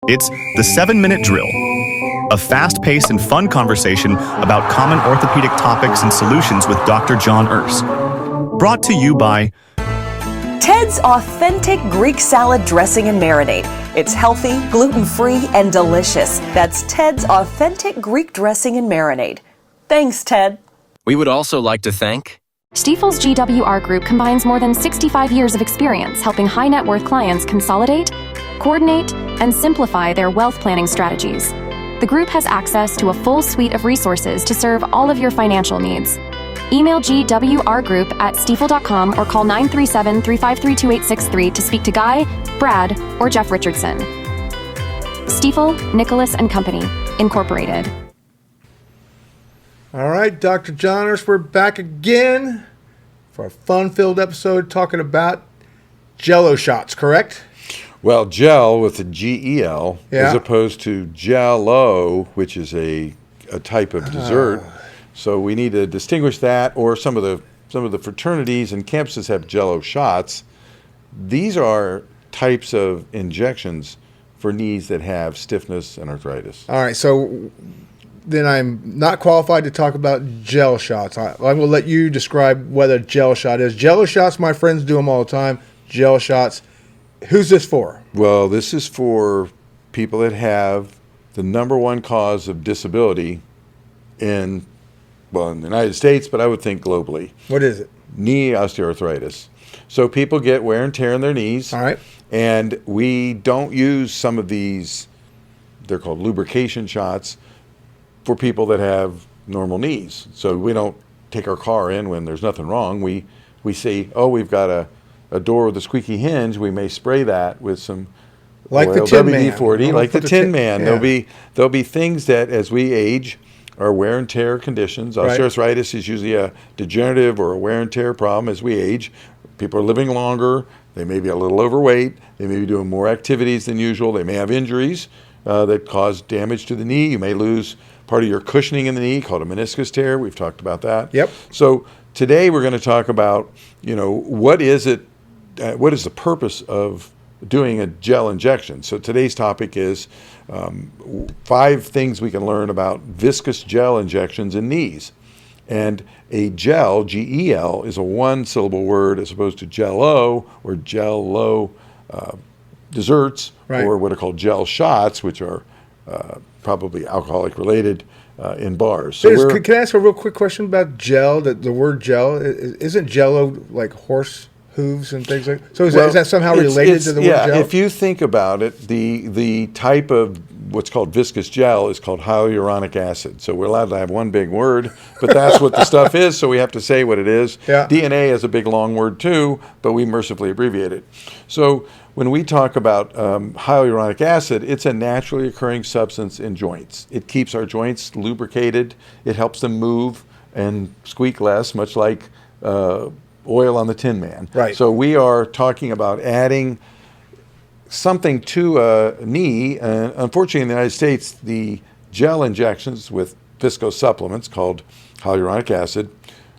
It's the 7-Minute Drill, a fast-paced and fun conversation about common orthopedic topics and solutions with Dr. John Urse. Brought to you by Ted's Authentic Greek Salad Dressing and Marinade. It's healthy, gluten-free, and delicious. That's Ted's Authentic Greek Dressing and Marinade. Thanks, Ted. We would also like to thank Stifel's GWR Group combines more than 65 years of experience helping high net worth clients consolidate, coordinate, and simplify their wealth planning strategies. The group has access to a full suite of resources to serve all of your financial needs. Email gwrgroup@stifel.com or call 937-353-2863 to speak to Guy, Brad, or Jeff Richardson. Stifel, Nicholas & Company, Incorporated. All right, Dr. John Urse, we're back again for a fun-filled episode talking about Jell-O shots, correct? Well, gel with a G-E-L as opposed to Jell-O, which is a type of dessert. So we need to distinguish that, or some of the fraternities and campuses have Jell-O shots. These are types of injections for knees that have stiffness and arthritis. All right, so then I'm not qualified to talk about gel shots. I will let you describe what a gel shot is. Jell-O shots, my friends do them all the time. Gel shots. Who's this for? Well, this is for people that have the number one cause of disability in the United States, but I would think globally. What is it? Knee osteoarthritis. So people get wear and tear in their knees. All right. And we don't use some of these, they're called lubrication shots, for people that have normal knees. So we don't take our car in when there's nothing wrong. We see, we've got a door with a squeaky hinge. We may spray that with some like the Tin Man. WD-40, like the Tin Man. Yeah. There'll be things that as we age are wear and tear conditions. Osteoarthritis is usually a degenerative or a wear and tear problem as we age. People are living longer. They may be a little overweight. They may be doing more activities than usual. They may have injuries that cause damage to the knee. You may lose part of your cushioning in the knee called a meniscus tear. We've talked about that. Yep. So today we're going to talk about, what is it? What is the purpose of doing a gel injection? So today's topic is 5 things we can learn about viscous gel injections in knees. And a gel, G-E-L, is a one-syllable word as opposed to Jell-O or Jell-O desserts, or what are called gel shots, which are probably alcoholic related in bars. So can I ask a real quick question about gel? The word gel, isn't Jell-O like horse hooves and things like that? So is that somehow related to the word gel? Yeah, if you think about it, the type of what's called viscous gel is called hyaluronic acid. So we're allowed to have one big word, but that's what the stuff is, so we have to say what it is. Yeah. DNA is a big long word too, but we mercifully abbreviate it. So when we talk about hyaluronic acid, it's a naturally occurring substance in joints. It keeps our joints lubricated. It helps them move and squeak less, much like oil on the Tin Man. Right. So we are talking about adding something to a knee. Unfortunately, in the United States, the gel injections with viscose supplements called hyaluronic acid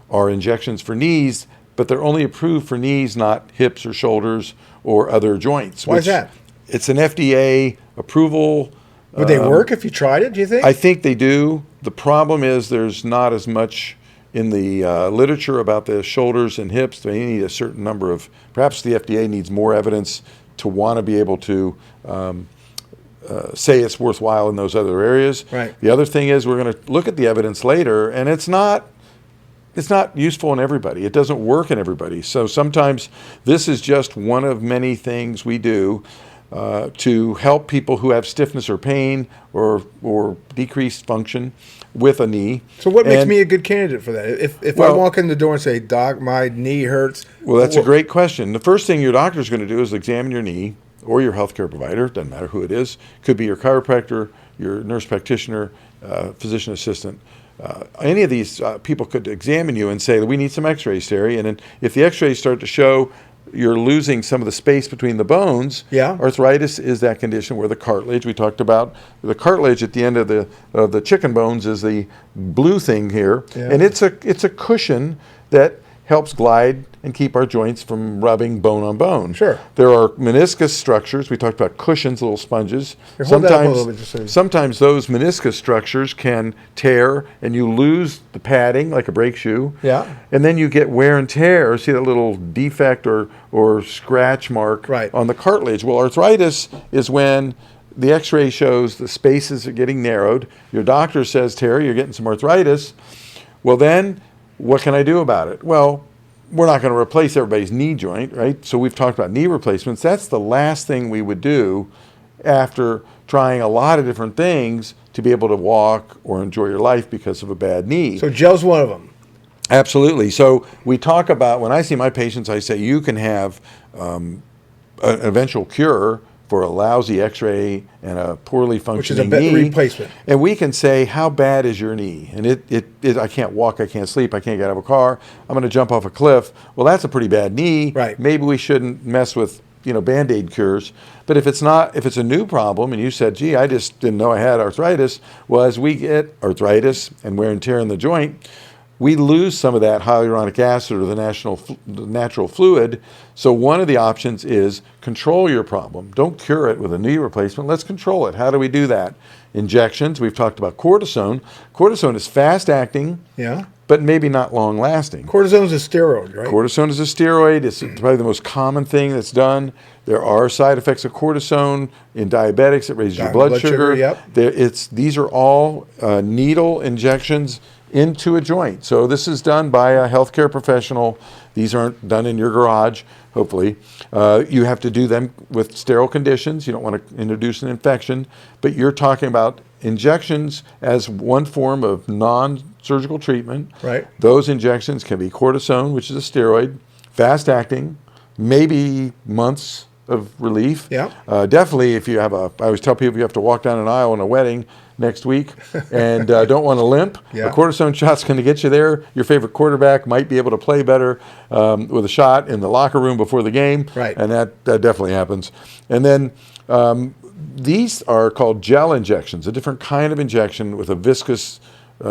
are injections for knees, but they're only approved for knees, not hips or shoulders or other joints. Why is that? It's an FDA approval. Would they work if you tried it, do you think? I think they do. The problem is there's not as much in the literature about the shoulders and hips. They need a certain number of, perhaps the FDA needs more evidence to want to be able to say it's worthwhile in those other areas. Right. The other thing is we're going to look at the evidence later, and it's not useful in everybody. It doesn't work in everybody. So sometimes this is just one of many things we do to help people who have stiffness or pain or decreased function with a knee. So what makes me a good candidate for that? If I walk in the door and say, Doc, my knee hurts. Well, that's a great question. The first thing your doctor is going to do is examine your knee, or your healthcare provider, doesn't matter who it is. Could be your chiropractor, your nurse practitioner, physician assistant. Any of these people could examine you and say, we need some x-rays, Terry. And then if the x-rays start to show you're losing some of the space between the bones, arthritis is that condition where the cartilage, we talked about, the cartilage at the end of the chicken bones is the blue thing here. Yeah. And it's a cushion that helps glide and keep our joints from rubbing bone on bone. Sure. There are meniscus structures. We talked about cushions, little sponges. Here, hold that up a little bit, just so you- Sometimes those meniscus structures can tear and you lose the padding like a brake shoe. Yeah. And then you get wear and tear. See that little defect or scratch mark Right. on the cartilage. Well, arthritis is when the x-ray shows the spaces are getting narrowed. Your doctor says, Terry, you're getting some arthritis. Well, then what can I do about it? Well, we're not going to replace everybody's knee joint, right? So we've talked about knee replacements. That's the last thing we would do after trying a lot of different things to be able to walk or enjoy your life because of a bad knee. So gel's one of them. Absolutely. So we talk about, when I see my patients, I say you can have an eventual cure for a lousy x-ray and a poorly functioning Which is a knee. replacement. And we can say, how bad is your knee? And I can't walk, I can't sleep, I can't get out of a car, I'm going to jump off a cliff. Well, that's a pretty bad knee. Right. Maybe we shouldn't mess with, Band-Aid cures. But if it's a new problem and you said, gee, I just didn't know I had arthritis, well, as we get arthritis and wear and tear in the joint, we lose some of that hyaluronic acid or the natural fluid. So one of the options is control your problem. Don't cure it with a knee replacement. Let's control it. How do we do that? Injections. We've talked about cortisone. Cortisone is fast acting, Yeah. but maybe not long lasting. Cortisone is a steroid, right? Cortisone is a steroid. It's probably the most common thing that's done. There are side effects of cortisone in diabetics. It raises your blood sugar. Yep. These are all needle injections into a joint. So this is done by a healthcare professional. These aren't done in your garage, hopefully. You have to do them with sterile conditions. You don't want to introduce an infection. But you're talking about injections as one form of non-surgical treatment. Right. Those injections can be cortisone, which is a steroid, fast-acting, maybe months of relief. Yeah. Definitely if you have I always tell people you have to walk down an aisle in a wedding next week and don't want to limp. Yeah. A cortisone shot's going to get you there. Your favorite quarterback might be able to play better with a shot in the locker room before the game. Right. And that definitely happens. And then these are called gel injections, a different kind of injection with a viscous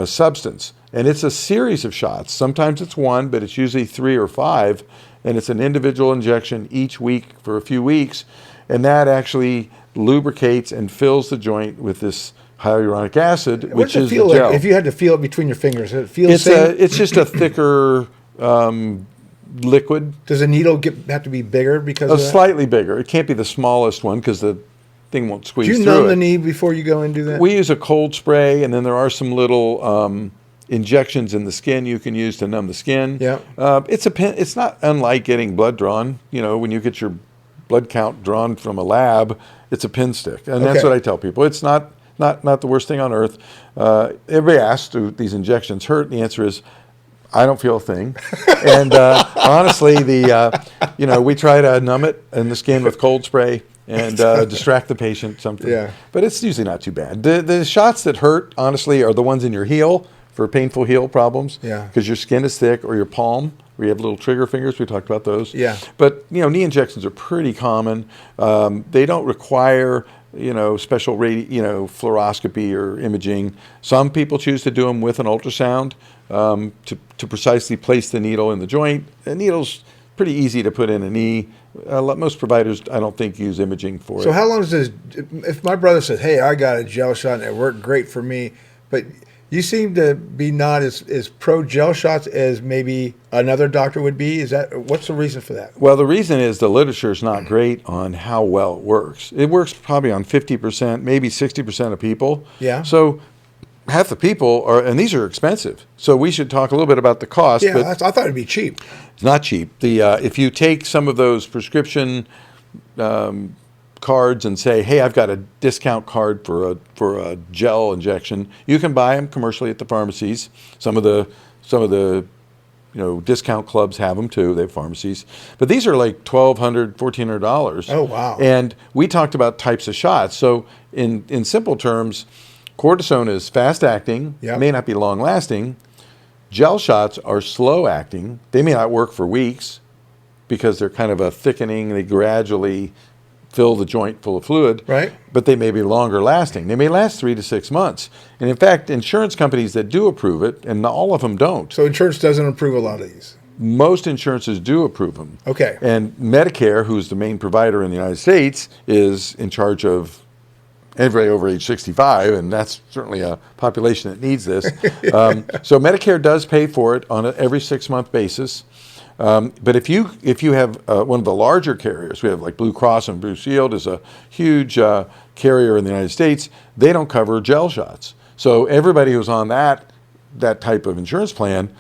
substance. And it's a series of shots. Sometimes it's one, but it's usually 3 or 5. And it's an individual injection each week for a few weeks. And that actually lubricates and fills the joint with this hyaluronic acid, which What's it is the feel gel. like if you had to feel it between your fingers? Does it feel the same? It's just a thicker liquid. Does the needle have to be bigger because of that? Slightly bigger. It can't be the smallest one because the thing won't squeeze Do you through numb it. the knee before you go and do that? We use a cold spray, and then there are some little injections in the skin you can use to numb the skin. Yeah. It's not unlike getting blood drawn. When you get your blood count drawn from a lab, it's a pin stick, and that's Okay. what I tell people. It's not the worst thing on earth. Everybody asks, do these injections hurt? And the answer is, I don't feel a thing. And honestly, we try to numb it in the skin with cold spray and distract the patient something. Yeah. But it's usually not too bad. The shots that hurt, honestly, are the ones in your heel for painful heel problems. Yeah. Because your skin is thick, or your palm, where you have little trigger fingers. We talked about those. Yeah. But knee injections are pretty common. They don't require special fluoroscopy or imaging. Some people choose to do them with an ultrasound to precisely place the needle in the joint. The needle's pretty easy to put in a knee. Most providers, I don't think, use imaging for it. So how long does this? If my brother says, "Hey, I got a gel shot and it worked great for me," but you seem to be not as pro gel shots as maybe another doctor would be. What's the reason for that? Well, the reason is the literature is not great on how well it works. It works probably on 50%, maybe 60% of people. Yeah. So half the people and these are expensive. So we should talk a little bit about the cost. Yeah, but I thought it'd be cheap. it's not cheap. If you take some of those prescription cards and say, "Hey, I've got a discount card for a gel injection," you can buy them commercially at the pharmacies. Some of the discount clubs have them too. They have pharmacies, but these are like $1,200, $1,400. Oh, wow. And we talked about types of shots. So in simple terms, cortisone is fast acting. Yep. May not be long lasting. Gel shots are slow acting. They may not work for weeks because they're kind of a thickening. They gradually fill the joint full of fluid. Right. But they may be longer lasting. They may last 3 to 6 months. And in fact, insurance companies that do approve it, and all of them don't. So insurance doesn't approve a lot of these. most insurances do approve them. Okay. And Medicare, who's the main provider in the United States, is in charge of everybody over age 65, and that's certainly a population that needs this. So Medicare does pay for it on an every 6-month basis. But if you have one of the larger carriers, we have like Blue Cross and Blue Shield is a huge carrier in the United States. They don't cover gel shots. So everybody who's on that type of insurance plan,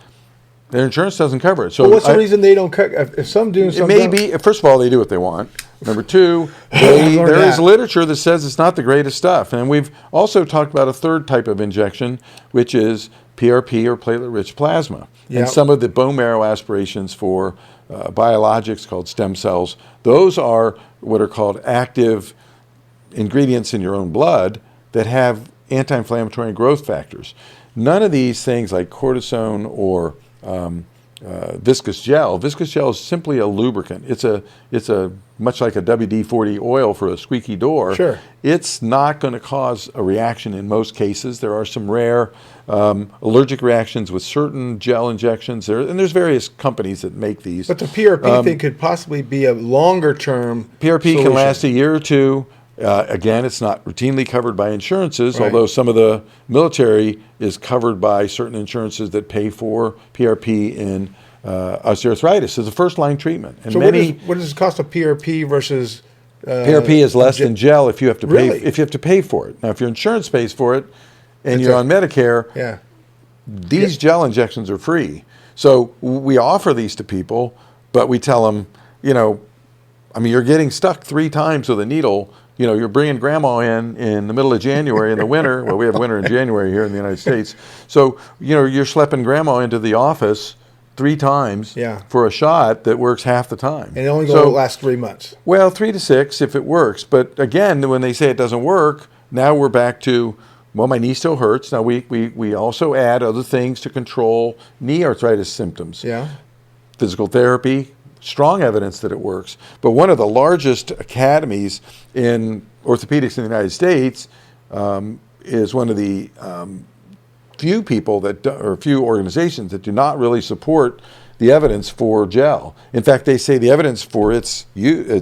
their insurance doesn't cover it. So what's the reason they don't cover? If some do, some don't. Maybe first of all, they do what they want. Number two, there is literature that says it's not the greatest stuff. And we've also talked about a third type of injection, which is PRP or platelet-rich plasma. Yep. And some of the bone marrow aspirations for biologics called stem cells, those are what are called active ingredients in your own blood that have anti-inflammatory and growth factors. None of these things like cortisone or viscous gel. Viscous gel is simply a lubricant. It's a much like a WD-40 oil for a squeaky door. Sure. It's not going to cause a reaction in most cases. There are some rare allergic reactions with certain gel injections. There's various companies that make these. But the PRP thing could possibly be a longer term PRP solution. can last a year or two. Again, it's not routinely covered by insurances, Right. although some of the military is covered by certain insurances that pay for PRP in osteoarthritis as a first-line treatment. And So what does it cost a PRP versus PRP is less than gel if you have to Really? pay if you have to pay for it. Now, if your insurance pays for it and It's you're on Medicare, Yeah. these gel injections are free. So we offer these to people, but we tell them, you're getting stuck 3 times with a needle. You're bringing grandma in the middle of January in the winter. Well, we have winter in January here in the United States. So, you're schlepping grandma into the office 3 times Yeah. for a shot that works half the time. And it only going to last 3 months. Well, 3 to 6 if it works. But again, when they say it doesn't work, now we're back to, well, my knee still hurts. Now we also add other things to control knee arthritis symptoms. Yeah. Physical therapy, strong evidence that it works. But one of the largest academies in orthopedics in the United States is one of the few people few organizations that do not really support the evidence for gel. In fact, they say the evidence for its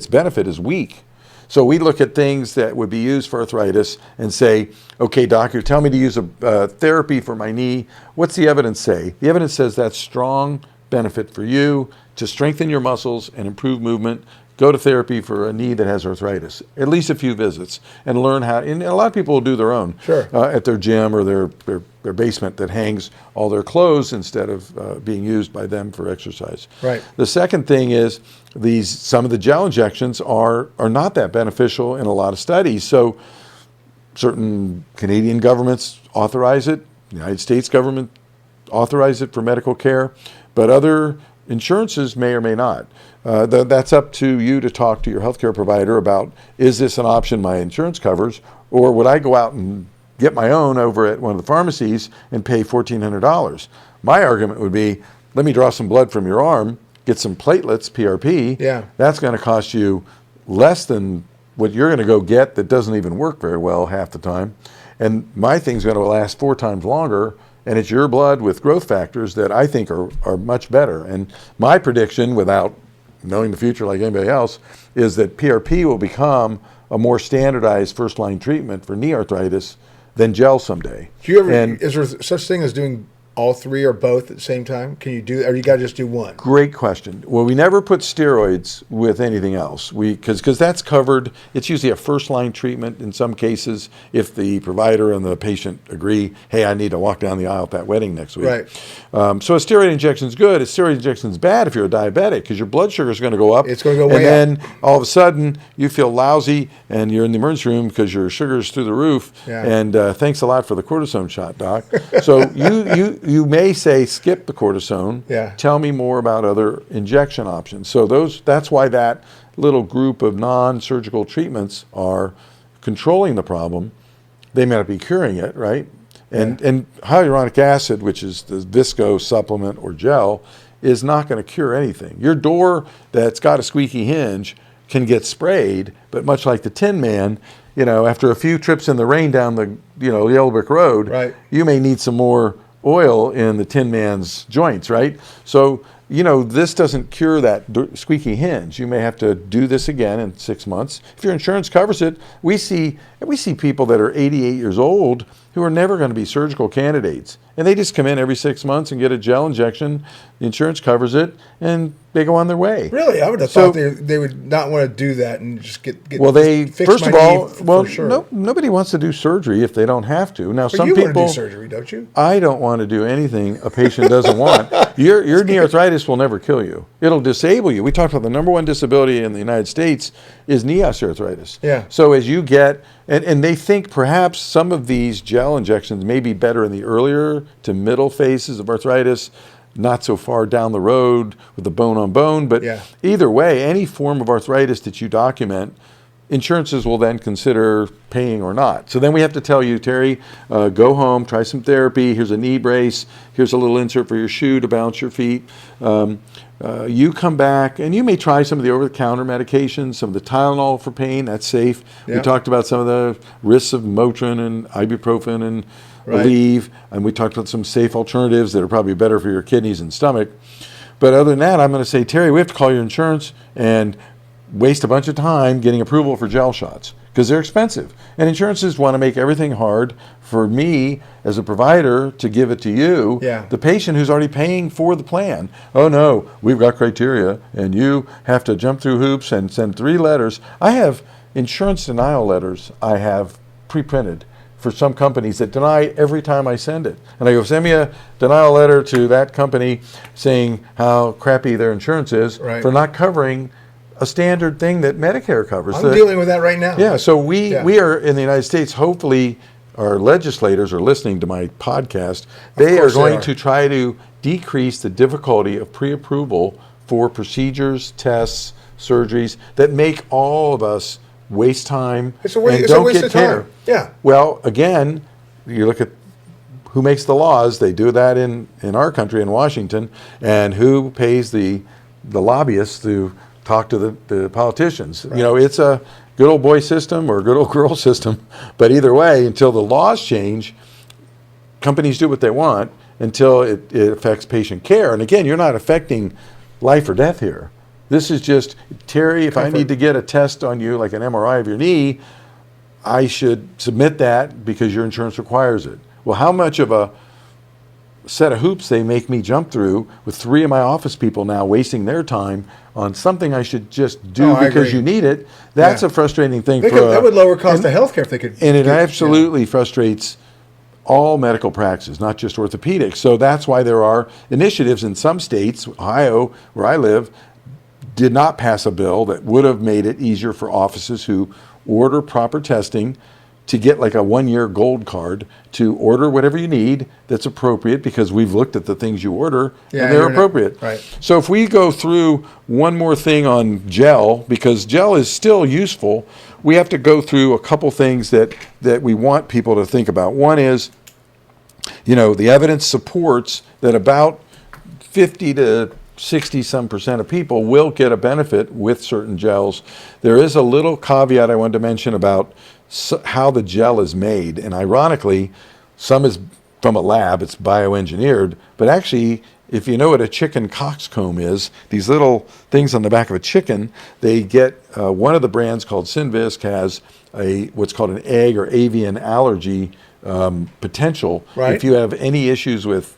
benefit is weak. So we look at things that would be used for arthritis and say, okay, doc, you're telling me to use a therapy for my knee. What's the evidence say? The evidence says that's strong benefit for you to strengthen your muscles and improve movement. Go to therapy for a knee that has arthritis, at least a few visits, and learn how. And a lot of people will do their own at their gym or their basement that hangs all their clothes instead of being used by them for exercise. Right. The second thing is some of the gel injections are not that beneficial in a lot of studies. So certain Canadian governments authorize it, the United States government authorize it for medical care, but other insurances may or may not. That's up to you to talk to your healthcare provider about, is this an option my insurance covers, or would I go out and get my own over at one of the pharmacies and pay $1,400? My argument would be, let me draw some blood from your arm, get some platelets, PRP. Yeah. That's going to cost you less than what you're going to go get that doesn't even work very well half the time. And my thing's going to last 4 times longer, and it's your blood with growth factors that I think are much better. And my prediction, without knowing the future like anybody else, is that PRP will become a more standardized first-line treatment for knee arthritis than gel someday. Is there such thing as doing all 3 or both at the same time? Can you do, or you got to just do one? Great question. Well, we never put steroids with anything else. Because that's covered. It's usually a first-line treatment in some cases if the provider and the patient agree, hey, I need to walk down the aisle at that wedding next week. Right. So a steroid injection is good. A steroid injection is bad if you're a diabetic because your blood sugar is going to go up. It's going to go way up. And up. then all of a sudden you feel lousy and you're in the emergency room because your sugar's through the roof. Yeah. And thanks a lot for the cortisone shot, doc. So you may say skip the cortisone. Yeah. Tell me more about other injection options. So that's why that little group of non-surgical treatments are controlling the problem. They may not be curing it, right? And hyaluronic acid, which is the visco supplement or gel, is not going to cure anything. Your door that's got a squeaky hinge can get sprayed, but much like the Tin Man, after a few trips in the rain down the Yellow Brick Road, right, you may need some more oil in the Tin Man's joints, right? So this doesn't cure that squeaky hinge. You may have to do this again in 6 months. If your insurance covers it, we see people that are 88 years old who are never going to be surgical candidates. And they just come in every 6 months and get a gel injection. The insurance covers it, and they go on their way. Really? I would have thought they would not want to do that and just get well, fix first my of all, knee well, for sure. nobody wants to do surgery if they don't have to. Now, But some you people want to do surgery, don't you? I don't want to do anything a patient doesn't want. Your knee arthritis will never kill you. It'll disable you. We talked about the number one disability in the United States is knee osteoarthritis. Yeah. So as you get, and they think perhaps some of these gel injections may be better in the earlier to middle phases of arthritis, not so far down the road with the bone on bone. But either way, any form of arthritis that you document, insurances will then consider paying or not. So then we have to tell you, Terry, go home, try some therapy. Here's a knee brace. Here's a little insert for your shoe to balance your feet. You come back, and you may try some of the over-the-counter medications, some of the Tylenol for pain. That's safe. Yeah. We talked about some of the risks of Motrin and ibuprofen and Aleve, and we talked about some safe alternatives that are probably better for your kidneys and stomach. But other than that, I'm going to say, Terry, we have to call your insurance and waste a bunch of time getting approval for gel shots because they're expensive. And insurances want to make everything hard for me as a provider to give it to you, the patient who's already paying for the plan. Oh no, we've got criteria and you have to jump through hoops and send 3 letters. I have insurance denial letters I have pre-printed for some companies that deny every time I send it. And I go, send me a denial letter to that company saying how crappy their insurance is for not covering a standard thing that Medicare covers. I'm dealing with that right now. Yeah, so we are in the United States, hopefully our legislators are listening to my podcast. They are going to try to decrease the difficulty of pre-approval for procedures, tests, surgeries that make all of us waste time and don't get care. Yeah. Well, again, you look at who makes the laws. They do that in our country, in Washington, and who pays the lobbyists to talk to the politicians. It's a good old boy system or a good old girl system, but either way, until the laws change, companies do what they want until it affects patient care. And again, you're not affecting life or death here. This is just, Terry, if I need to get a test on you, like an MRI of your knee, I should submit that because your insurance requires it. Well, how much of a set of hoops they make me jump through with 3 of my office people now wasting their time on something I should just do because you need it. That's a frustrating thing. That would lower cost of healthcare if they could. And it absolutely frustrates all medical practices, not just orthopedics. So that's why there are initiatives in some states. Ohio, where I live, did not pass a bill that would have made it easier for offices who order proper testing to get like a 1-year gold card to order whatever you need that's appropriate, because we've looked at the things you order and they're appropriate. So if we go through one more thing on gel, because gel is still useful, we have to go through a couple things that we want people to think about. One is, the evidence supports that about 50 to 60% of people will get a benefit with certain gels. There is a little caveat I wanted to mention about how the gel is made, and ironically, some is from a lab, it's bioengineered, but actually, if you know what a chicken coxcomb is, these little things on the back of a chicken, they get, one of the brands called Synvisc has what's called an egg or avian allergy potential. If you have any issues with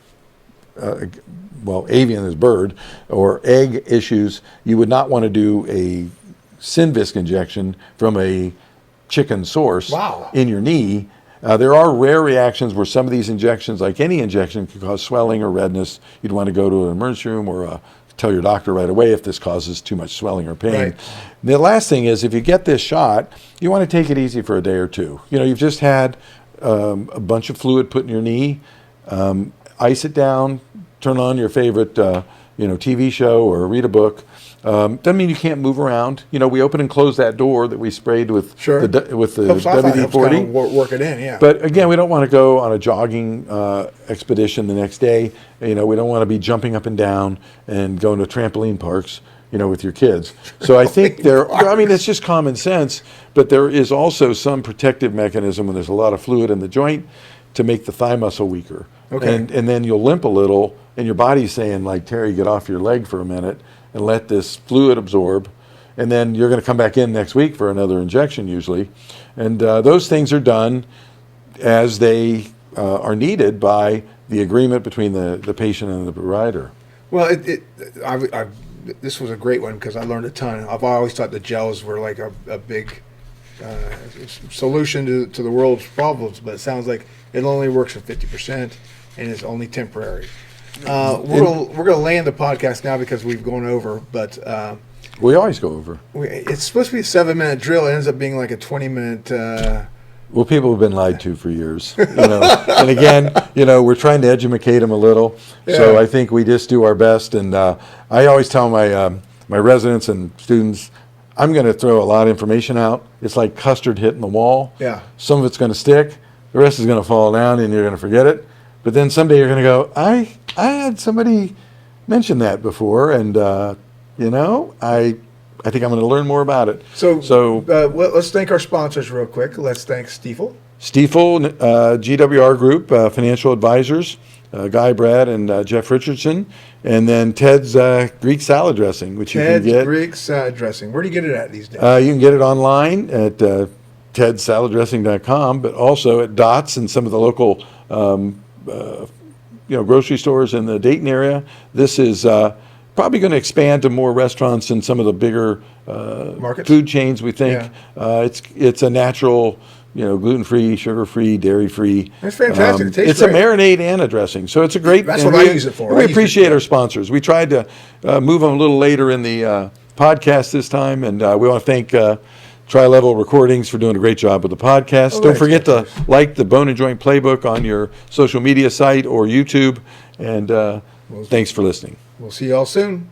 avian is bird, or egg issues, you would not want to do a Synvisc injection from a chicken source in your knee. There are rare reactions where some of these injections, like any injection, can cause swelling or redness. You'd want to go to an emergency room or tell your doctor right away if this causes too much swelling or pain. The last thing is, if you get this shot, you want to take it easy for a day or two. You've just had a bunch of fluid put in your knee. Ice it down, turn on your favorite TV show or read a book. Doesn't mean you can't move around. We open and close that door that we sprayed with the WD-40. Work it in, But again, we don't want to go on a jogging expedition the next day. We don't want to be jumping up and down and going to trampoline parks. with your kids. So I think it's just common sense, but there is also some protective mechanism when there's a lot of fluid in the joint to make the thigh muscle weaker. Okay. And then you'll limp a little, and your body's saying, like, Terry, get off your leg for a minute and let this fluid absorb. And then you're going to come back in next week for another injection usually. And those things are done as they are needed by the agreement between the patient and the provider. Well, this was a great one because I learned a ton. I've always thought the gels were like a big solution to the world's problems, but it sounds like it only works for 50% and it's only temporary. We're gonna land the podcast now because we've gone over, but we always go over. It's supposed to be a 7-minute drill. It ends up being like a 20-minute. Well, people have been lied to for years, And again, we're trying to educate them a little. Yeah. So I think we just do our best. And I always tell my residents and students, I'm going to throw a lot of information out. It's like custard hitting the wall. Yeah. Some of it's going to stick. The rest is going to fall down, and you're going to forget it. But then someday you're going to go, I had somebody mention that before, and I think I'm going to learn more about it. So let's thank our sponsors real quick. Let's thank Stiefel. Stiefel, GWR Group, financial advisors, Guy, Brad, and Jeff Richardson. And then Ted's Greek salad dressing, which you can get. Ted's Greek salad dressing. Where do you get it at these days? You can get it online at tedsalladdressing.com, but also at Dots and some of the local grocery stores in the Dayton area. This is probably going to expand to more restaurants and some of the bigger food chains, we think. Yeah. It's a natural, gluten-free, sugar-free, dairy-free. That's fantastic. It tastes it's great. A marinade and a dressing. So it's a great... That's what I use it for. We appreciate our sponsors. We tried to move them a little later in the podcast this time, and we want to thank Tri-Level Recordings for doing a great job with the podcast. Don't forget to like the Bone and Joint Playbook on your social media site or YouTube, and thanks for listening. We'll see you all soon.